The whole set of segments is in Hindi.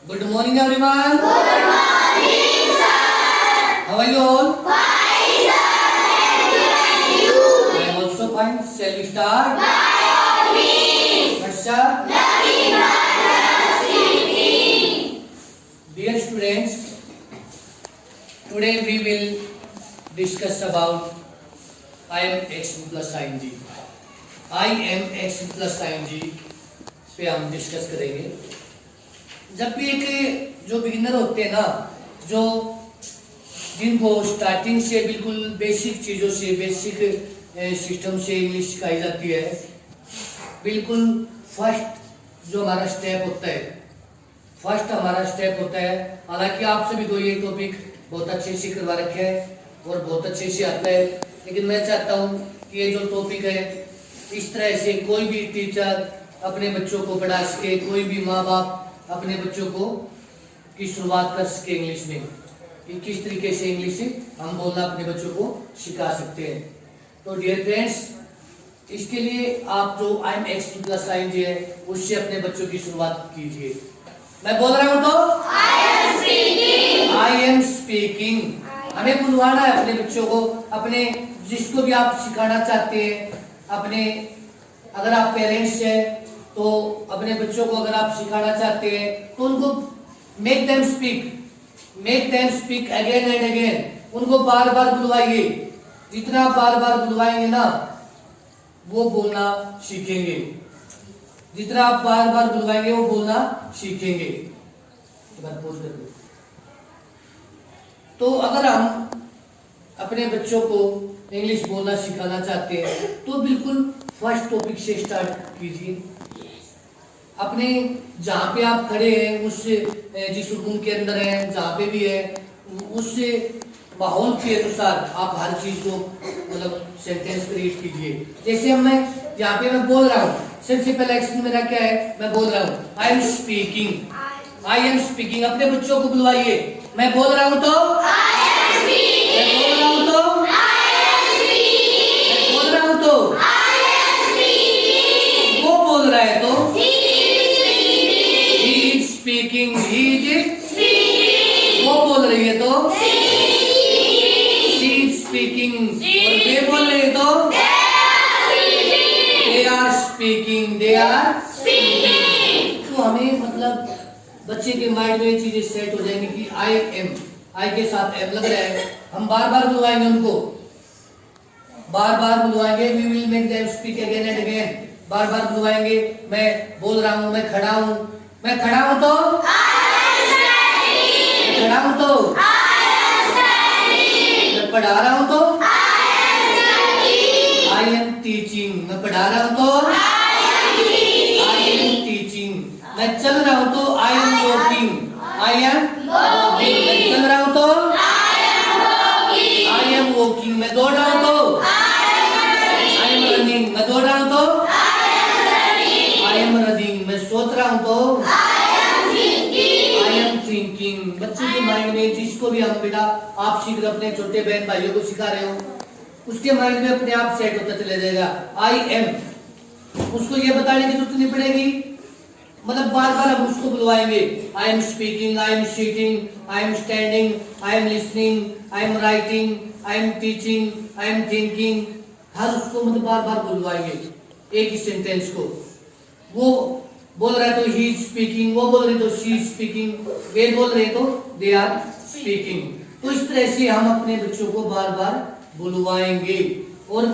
Good morning, everyone. Good morning, sir. How are you all? Fine, sir. Thank you. I am also fine. Shall we start? By all means. Let's start. Learning matters speaking. Dear students, today we will discuss about I am x plus ing. I am x plus ing पे हम डिस्कस करेंगे। जब भी एक जो बिगिनर होते हैं ना, जो जिनको स्टार्टिंग से बिल्कुल बेसिक चीज़ों से, बेसिक सिस्टम से इंग्लिश सिखाई जाती है, बिल्कुल फर्स्ट जो हमारा स्टेप होता है, हालांकि आप सभी को ये टॉपिक बहुत अच्छे से करवा रखे हैं और बहुत अच्छे से आता है, लेकिन मैं चाहता हूँ कि ये जो टॉपिक है इस तरह से कोई भी टीचर अपने बच्चों को पढ़ा सके, कोई भी माँ बाप अपने बच्चों को की शुरुआत कर सके इंग्लिश में, कि किस तरीके से इंग्लिश हम बोलना अपने बच्चों को सिखा सकते हैं। तो डियर फ्रेंड्स, इसके लिए आप जो I am x plus ing है उससे अपने बच्चों की शुरुआत कीजिए। मैं बोल रहा हूँ तो आई एम स्पीकिंग। हमें बुलवाना है अपने बच्चों को, अपने जिसको भी आप सिखाना चाहते हैं, अपने अगर आप पेरेंट्स हैं तो अपने बच्चों को अगर आप सिखाना चाहते हैं तो उनको make them speak again and again. उनको बार बार बुलवाइए। जितना आप बार बार बुलवाएंगे ना वो बोलना सीखेंगे। जितना आप बार बार बुलवाएंगे वो बोलना सीखेंगे। तो अगर हम अपने बच्चों को इंग्लिश बोलना सिखाना चाहते हैं तो बिल्कुल फर्स्ट टॉपिक से स्टार्ट कीजिए। अपने जहाँ पे आप खड़े हैं उस जिस रूम के अंदर हैं, जहाँ पे भी है, उस माहौल के अनुसार आप हर चीज को मतलब सेंटेंस क्रिएट कीजिए। जैसे हम मैं यहाँ पे मैं बोल रहा हूँ, सबसे पहला एक्शन मेरा क्या है, मैं बोल रहा हूँ आई एम स्पीकिंग। अपने बच्चों को बुलवाइए। मैं बोल रहा हूँ तो वो बोल रहा है तो स्पीकिंग, वो बोल रही है तो शी इज स्पीकिंग, और वे बोल रहे हैं तो दे आर स्पीकिंग। तो हमें मतलब बच्चे के माइंड में चीजें सेट हो जाएंगी कि आई एम, आई के साथ एम लग रहा है। हम बार बार बुलवाएंगे उनको, बार बुलवाएंगे। We will make them speak again and again. बार बुलवाएंगे। मैं बोल रहा हूँ, मैं खड़ा हूँ तो मैं पढ़ा रहा हूँ तो आई एम टीचिंग। मैं पढ़ा रहा हूँ तो आई एम टीचिंग। मैं चल रहा हूँ तो आई एम वॉकिंग। मैं चल रहा हूँ तो आई एम वॉकिंग। मैं दौड़ रहा हूँ तो आई एम रनिंग। मैं दौड़ रहा हूँ तो आई एम रनिंग। मैं सोच रहा हूँ तो आई एम थिंकिंग। बच्चों के माइंड में जिसको भी हम बेटा आप सीख रहे, अपने छोटे बहन भाइयों को सिखा रहे हो, उसके माइंड में अपने आप सेट होता चला जाएगा आई एम। उसको ये बताने की जरूरत नहीं पड़ेगी, मतलब बार हम उसको बुलवाएंगे। I am speaking, I am sitting, I am standing, I am listening, I am writing, I am teaching, I am thinking. हर उसको मतलब बार बुलवाएंगे एक ही सेंटेंस को। वो बोल रहा है तो ही इज स्पीकिंग, वो बोल रहे तो शी इज स्पीकिंग, वे बोल रहे तो दे आर स्पीकिंग। तो इस तरह से हम अपने बच्चों को बार बुलवाएंगे। और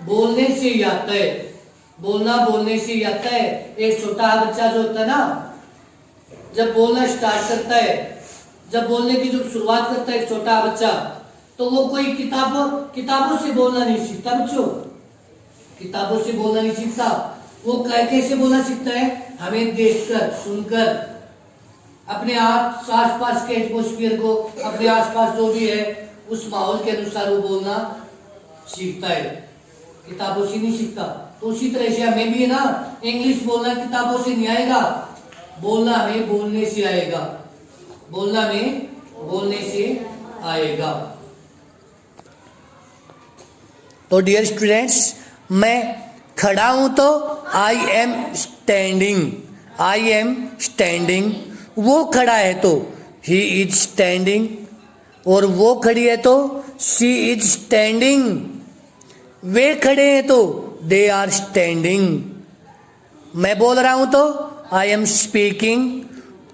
बोलने से ही आता है, बोलने से ही आता है। एक छोटा बच्चा जो होता है ना, जब बोलना स्टार्ट करता है, जब बोलने की जो शुरुआत करता है एक छोटा बच्चा, तो वो कोई किताबों से बोलना नहीं सीखता। बच्चों किताबों से बोलना नहीं सीखता। वो कैसे बोलना सीखता है, हमें देखकर, सुनकर, अपने आसपास के एटमॉस्फेयर को, अपने आसपास जो भी है उस माहौल के अनुसार वो बोलना सीखता है, किताबों से नहीं सीखता। तो उसी तरह से हमें भी है ना, इंग्लिश बोलना किताबों से नहीं आएगा, बोलना हमें बोलने से आएगा, बोलना हमें बोलने से आएगा। तो डियर स्टूडेंट्स, मैं खड़ा हूं तो आई एम स्टैंडिंग, वो खड़ा है तो ही इज स्टैंडिंग, और वो खड़ी है तो शी इज स्टैंडिंग। वे खड़े हैं तो दे आर स्टैंडिंग। मैं बोल रहा हूं तो आई एम स्पीकिंग,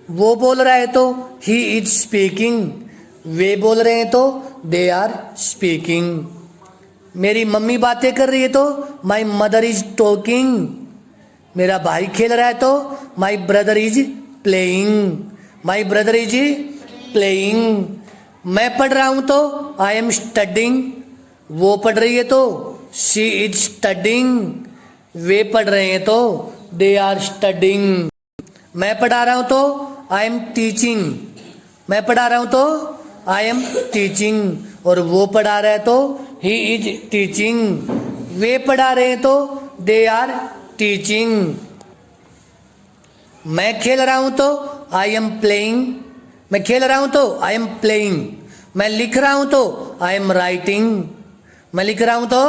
वो बोल रहा है तो ही इज स्पीकिंग। वे बोल रहे हैं तो दे आर स्पीकिंग। मेरी मम्मी बातें कर रही है तो माई मदर इज टॉकिंग। मेरा भाई खेल रहा है तो my brother is playing, my brother is playing. मैं पढ़ रहा हूं तो आई एम स्टडिंग, वो पढ़ रही है तो शी इज स्टडिंग। वे पढ़ रहे हैं तो दे आर स्टडिंग। मैं पढ़ा रहा हूं तो आई एम टीचिंग, मैं पढ़ा रहा हूं तो आई एम टीचिंग, और वो पढ़ा रहा है तो ही इज टीचिंग। वे पढ़ा रहे हैं तो दे आर टीचिंग। मैं खेल रहा हूं तो आई एम प्लेइंग, मैं खेल रहा हूं तो आई एम प्लेइंग। मैं लिख रहा हूं तो आई एम राइटिंग, मैं लिख रहा हूं तो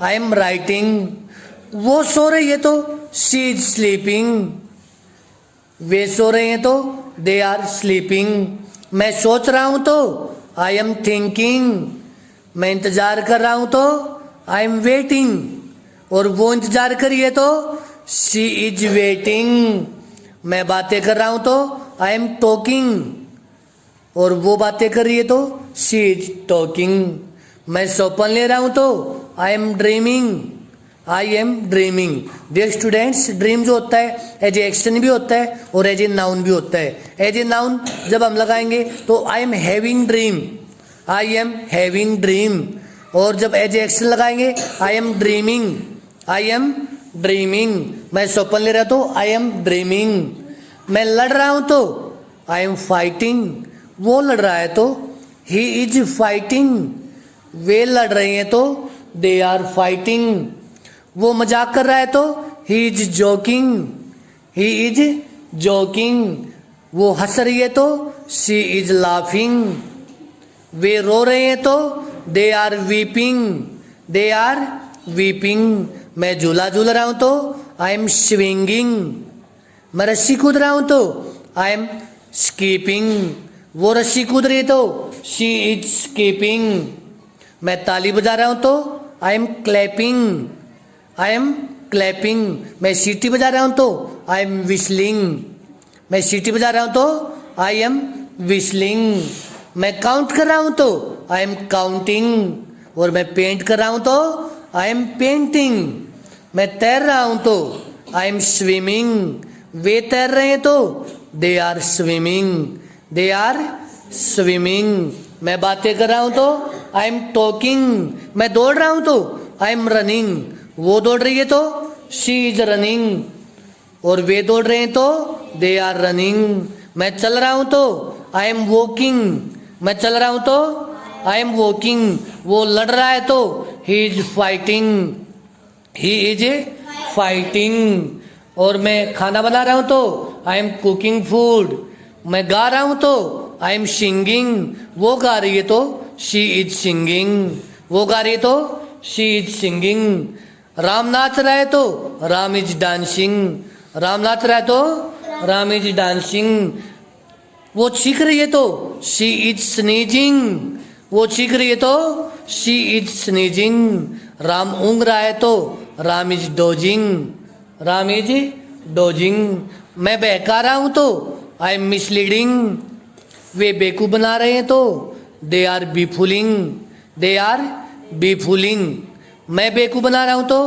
आई एम राइटिंग। वो सो रही है तो शी इज स्लीपिंग, वे सो रहे हैं तो दे आर स्लीपिंग। मैं सोच रहा हूं तो आई एम थिंकिंग, मैं इंतजार कर रहा हूं तो आई एम वेटिंग, और वो इंतजार करिए तो शी इज वेटिंग। मैं बातें कर रहा हूं तो आई एम टॉकिंग, और वो बातें कर रही है तो शी इज टॉकिंग। मैं सपन ले रहा हूं तो I am dreaming, I am dreaming. Dear students, dream जो होता है एज ए एक्शन भी होता है और एज ए नाउन भी होता है। एज ए नाउन जब हम लगाएंगे तो I am having dream, I am having dream, और जब एज ए एक्शन लगाएंगे आई am dreaming, I am dreaming. मैं सपन ले रहा तो आई एम ड्रीमिंग। मैं लड़ रहा हूं तो आई एम फाइटिंग, वो लड़ रहा है तो ही इज फाइटिंग। वे लड़ रहे हैं तो दे आर फाइटिंग। वो मजाक कर रहा है तो he is joking, he is joking. वो हंस रही है तो शी इज लाफिंग। वे रो रहे हैं तो they are weeping, they are weeping. मैं झूला झूल रहा हूं तो आई एम स्विंगिंग। मैं रस्सी कूद रहा हूं तो आई एम स्कीपिंग। वो रस्सी कूद रही है तो शी इज स्कीपिंग। मैं ताली बजा रहा हूं तो I M clapping, I am clapping. मैं सीटी बजा रहा हूं तो आई एम विस्लिंग, मैं सीटी बजा रहा हूं तो आई एम विस्लिंग। मैं काउंट कर रहा हूं तो आई एम काउंटिंग, और मैं पेंट कर रहा हूं तो आई एम पेंटिंग। मैं तैर रहा हूं तो आई एम स्विमिंग। वे तैर रहे हैं तो they are swimming, they are swimming. मैं बातें कर रहा हूं तो आई एम टॉकिंग। मैं दौड़ रहा हूं तो आई एम रनिंग। वो दौड़ रही है तो शी इज रनिंग, और वे दौड़ रहे हैं तो दे आर रनिंग। मैं चल रहा हूं तो आई एम वॉकिंग, मैं चल रहा हूं तो आई एम वॉकिंग। वो लड़ रहा है तो he is fighting, he is fighting. और मैं खाना बना रहा हूं तो आई एम कुकिंग फूड। मैं गा रहा हूं तो आई एम सिंगिंग। वो गा रही है तो शी इज सिंगिंग, वो गा रही है तो शी इज सिंगिंग। राम नाच रहा है तो राम इज डांसिंग, राम नाच रहा है तो राम इज डांसिंग। वो चीख रही है तो शी इज स्नीजिंग, वो चीख रही है तो शी इज स्नीजिंग। राम ऊँग रहा है तो Ram is dosing, Ram is dosing. मैं बहका रहा हूं तो आई एम मिसलीडिंग। वे बेवकूफ बना रहे हैं तो दे आर बीफुलिंग, दे आर बीफुलिंग। मैं बेवकूफ बना रहा हूं तो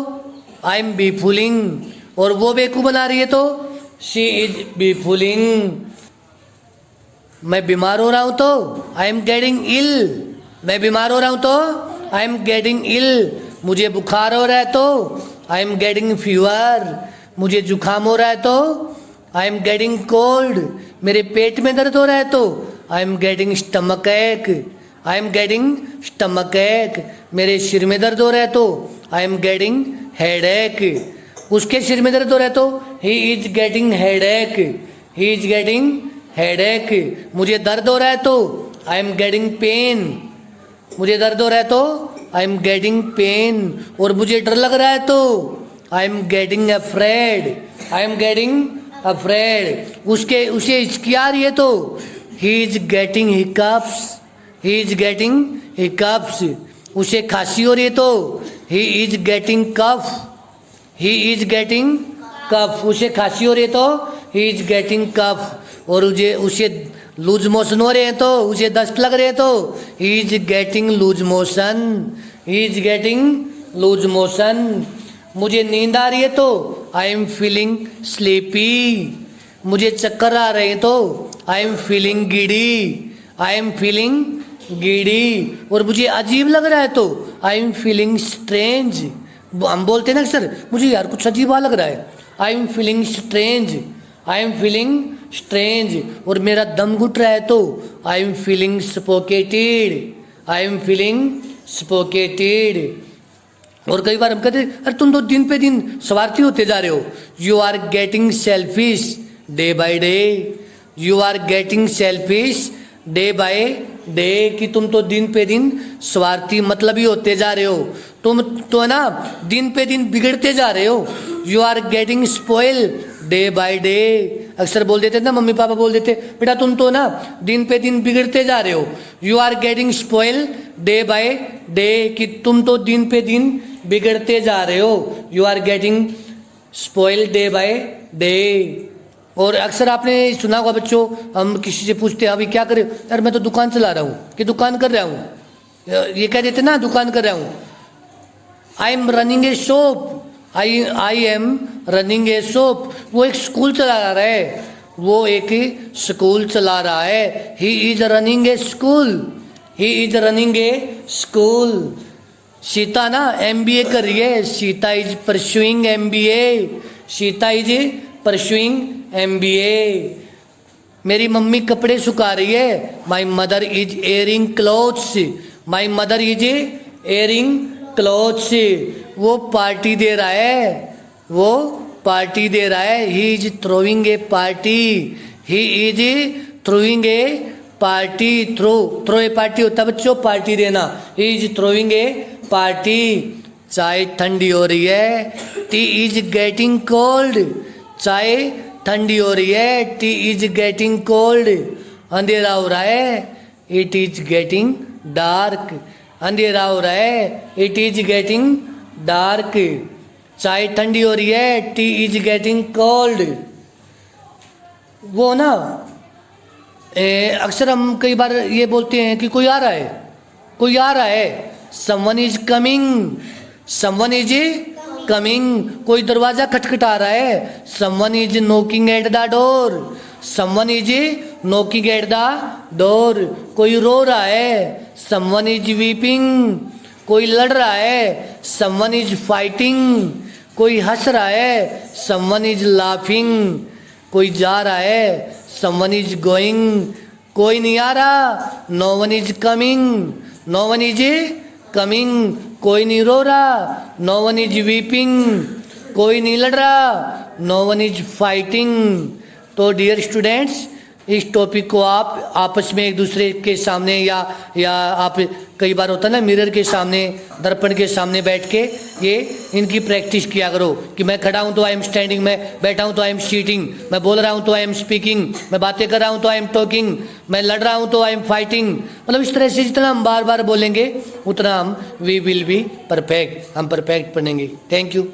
आई एम बीफुलिंग, और वो बेवकूफ बना रही है तो शी इज बीफुलिंग। मैं बीमार हो रहा हूं तो आई एम गेटिंग इल, मैं बीमार हो रहा हूं तो आई एम गेटिंग इल। मुझे बुखार हो रहा है तो आई एम गेटिंग फीवर, मुझे जुकाम हो रहा है तो आई एम गेटिंग कोल्ड। मेरे पेट में दर्द हो रहा है तो आई एम गेटिंग स्टमक एक, आई एम गेटिंग स्टमक एक। मेरे सिर में दर्द हो रहा है तो आई एम गेटिंग हेड एक। उसके सिर में दर्द हो रहा है तो ही इज गेटिंग हेड एक, ही इज गेटिंग हेड एक। मुझे दर्द हो रहा है तो आई एम गेटिंग पेन, मुझे दर्द हो रहा है तो आई एम गेटिंग पेन। और मुझे डर लग रहा है तो I am getting afraid, I am getting afraid. उसके उसे हिचकी आ रही है तो he is getting hiccups, he is getting hiccups. उसे खांसी हो रही है तो he is getting cough, he is getting cough. उसे खांसी हो रही है तो ही इज गेटिंग कफ। और उसे लूज मोशन हो रहे हैं तो उसे दस्त लग रहे हैं तो he is getting loose motion, he is getting loose motion. मुझे नींद आ रही है तो आई एम फीलिंग स्लीपी, मुझे चक्कर आ रहे हैं तो I am feeling giddy, I am feeling giddy. और मुझे अजीब लग रहा है तो आई एम फीलिंग स्ट्रेंज। हम बोलते हैं ना सर मुझे यार कुछ अजीब लग रहा है, I am feeling strange, I am feeling strange. और मेरा दम घुट रहा है तो I am feeling suffocated, I am feeling suffocated. और कई बार हम कहते हैं अरे तुम तो दिन पे दिन स्वार्थी होते जा रहे हो, you are getting selfish day by day, you are getting selfish day by day. कि तुम तो दिन पे दिन स्वार्थी मतलबी होते जा रहे हो, तुम तो है ना दिन पे दिन बिगड़ते जा रहे हो, you are getting spoil day by day. अक्सर बोल देते ना मम्मी पापा बोल देते बेटा तुम तो ना दिन पे दिन बिगड़ते जा रहे हो, you are getting spoil day by day. कि तुम तो दिन पे दिन बिगड़ते जा रहे हो, you are getting spoil day by day. और अक्सर आपने सुना होगा बच्चों, हम किसी से पूछते हैं अभी क्या करें, यार मैं तो दुकान चला रहा हूँ कि दुकान कर रहा हूँ, ये कह देते ना दुकान कर रहा हूँ। I am running A shop, I am running A shop. वो एक स्कूल चला रहा है, वो एक स्कूल चला रहा है। He is running a school, he is running a school. Sita ना MBA कर रही है, Sita is pursuing MBA, Sita is pursuing MBA। मेरी मम्मी कपड़े सुखा रही है, my mother is airing clothes, my mother is airing clothes. वो पार्टी दे रहा है, वो पार्टी दे रहा है। He is throwing a party, he is throwing a party. Throw a party होता है बच्चों, पार्टी देना। ही इज थ्रोइंग ए पार्टी। चाय ठंडी हो रही है, टी इज गेटिंग कोल्ड, चाय ठंडी हो रही है, टी इज गेटिंग कोल्ड। अंधेरा हो रहा है, इट इज गेटिंग डार्क, अंधेरा हो रहा है, इट इज गेटिंग डार्क। चाय ठंडी हो रही है, टी इज गेटिंग कोल्ड। वो ना अक्सर हम कई बार ये बोलते हैं कि कोई आ रहा है, कोई आ रहा है। Someone is coming, someone is coming. कोई दरवाजा खटखटा रहा है, someone is knocking at the door, someone is knocking at the door. कोई रो रहा है, समवन इज वीपिंग। कोई लड़ रहा है, समवन इज फाइटिंग। कोई हंस रहा है, समवन इज लाफिंग। कोई जा रहा है, समवन इज गोइंग। कोई नहीं आ रहा, no one is coming, no one is coming. कोई नहीं रो रहा, नो वन इज वीपिंग। कोई नहीं लड़ रहा, नो वन इज फाइटिंग। तो डियर स्टूडेंट्स, इस टॉपिक को आप आपस में एक दूसरे के सामने या आप कई बार होता है ना मिरर के सामने, दर्पण के सामने बैठ के ये इनकी प्रैक्टिस किया करो कि मैं खड़ा हूँ तो आई एम स्टैंडिंग, मैं बैठा हूँ तो आई एम सीटिंग, मैं बोल रहा हूँ तो आई एम स्पीकिंग, मैं बातें कर रहा हूँ तो आई एम टॉकिंग, मैं लड़ रहा हूँ तो आई एम फाइटिंग। मतलब इस तरह से जितना हम बार बार बोलेंगे उतना हम वी विल बी परफेक्ट, हम परफेक्ट बनेंगे। Thank you.